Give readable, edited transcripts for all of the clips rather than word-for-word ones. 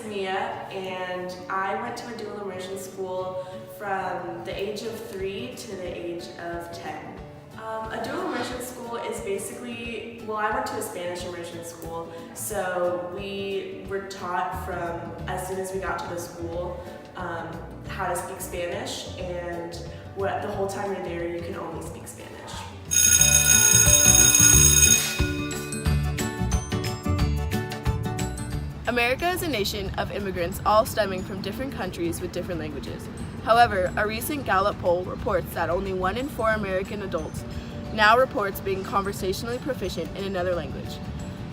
is Mia, and I went to a dual immersion school from the age of 3 to the age of 10. A dual immersion school is basically, well, I went to a Spanish immersion school, so we were taught from as soon as we got to the school how to speak Spanish, and the whole time you're there you can only speak Spanish. America is a nation of immigrants, all stemming from different countries with different languages. However, a recent Gallup poll reports that only 1 in 4 American adults now reports being conversationally proficient in another language.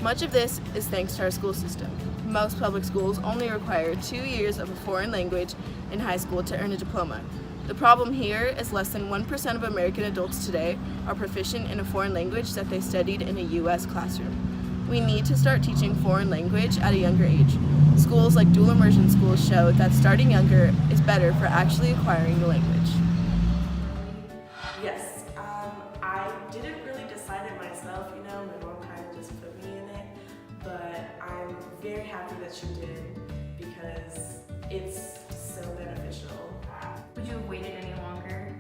Much of this is thanks to our school system. Most public schools only require 2 years of a foreign language in high school to earn a diploma. The problem here is less than 1% of American adults today are proficient in a foreign language that they studied in a U.S. classroom. We need to start teaching foreign language at a younger age. Schools like dual immersion schools show that starting younger is better for actually acquiring the language. Yes, I didn't really decide it myself, my mom kind of just put me in it, but I'm very happy that she did because it's so beneficial. Would you have waited any longer?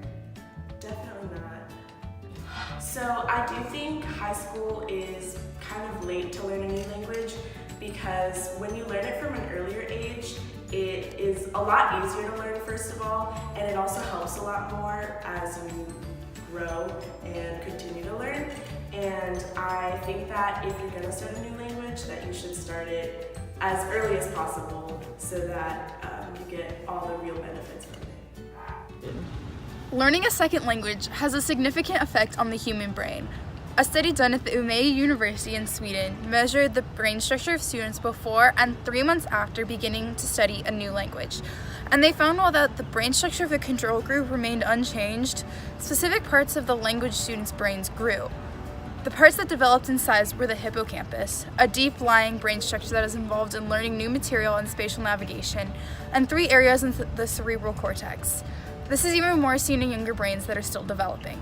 Definitely not. So I do think high school is kind of late to learn a new language because when you learn it from an earlier age, it is a lot easier to learn, first of all, and it also helps a lot more as you grow and continue to learn. And I think that if you're going to start a new language, that you should start it as early as possible so that you get all the real benefits from it. Learning a second language has a significant effect on the human brain. A study done at the Umeå University in Sweden measured the brain structure of students before and 3 months after beginning to study a new language. And they found while that the brain structure of the control group remained unchanged, specific parts of the language students' brains grew. The parts that developed in size were the hippocampus, a deep-lying brain structure that is involved in learning new material and spatial navigation, and 3 areas in the cerebral cortex. This is even more seen in younger brains that are still developing.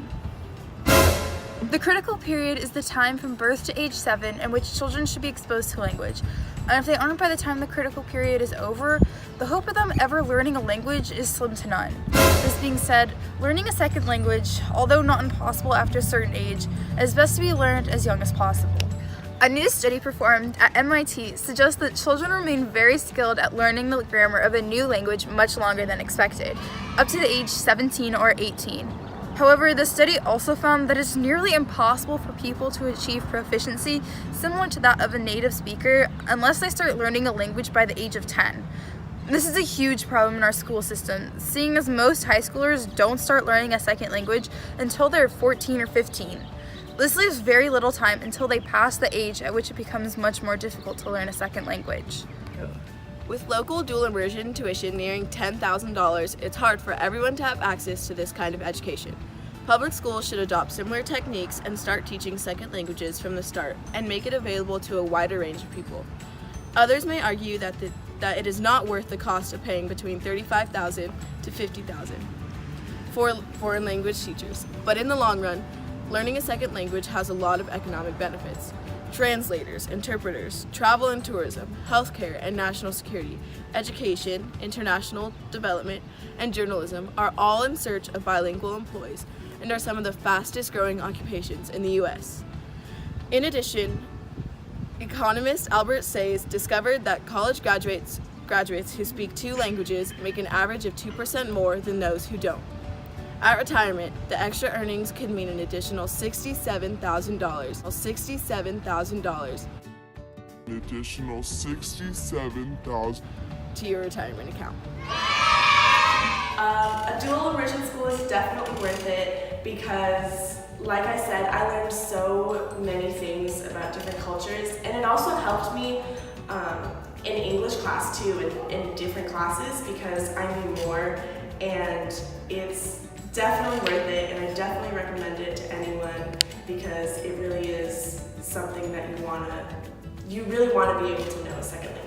The critical period is the time from birth to age 7 in which children should be exposed to language. And if they aren't by the time the critical period is over, the hope of them ever learning a language is slim to none. This being said, learning a second language, although not impossible after a certain age, is best to be learned as young as possible. A new study performed at MIT suggests that children remain very skilled at learning the grammar of a new language much longer than expected, up to the age 17 or 18. However, the study also found that it's nearly impossible for people to achieve proficiency similar to that of a native speaker unless they start learning a language by the age of 10. This is a huge problem in our school system, seeing as most high schoolers don't start learning a second language until they're 14 or 15. This leaves very little time until they pass the age at which it becomes much more difficult to learn a second language. With local dual immersion tuition nearing $10,000, it's hard for everyone to have access to this kind of education. Public schools should adopt similar techniques and start teaching second languages from the start and make it available to a wider range of people. Others may argue that it is not worth the cost of paying between $35,000 to $50,000 for foreign language teachers, but in the long run, learning a second language has a lot of economic benefits. Translators, interpreters, travel and tourism, healthcare and national security, education, international development, and journalism are all in search of bilingual employees and are some of the fastest growing occupations in the U.S. In addition, economist Albert Sayes discovered that college graduates who speak 2 languages make an average of 2% more than those who don't. At retirement, the extra earnings could mean an additional $67,000. $67,000. An additional $67,000 to your retirement account. A dual immersion school is definitely worth it because, like I said, I learned so many things about different cultures, and it also helped me in English class too, in different classes because I knew more, and it's definitely worth it, and I definitely recommend it to anyone because it really is something that you really want to be able to know a second language.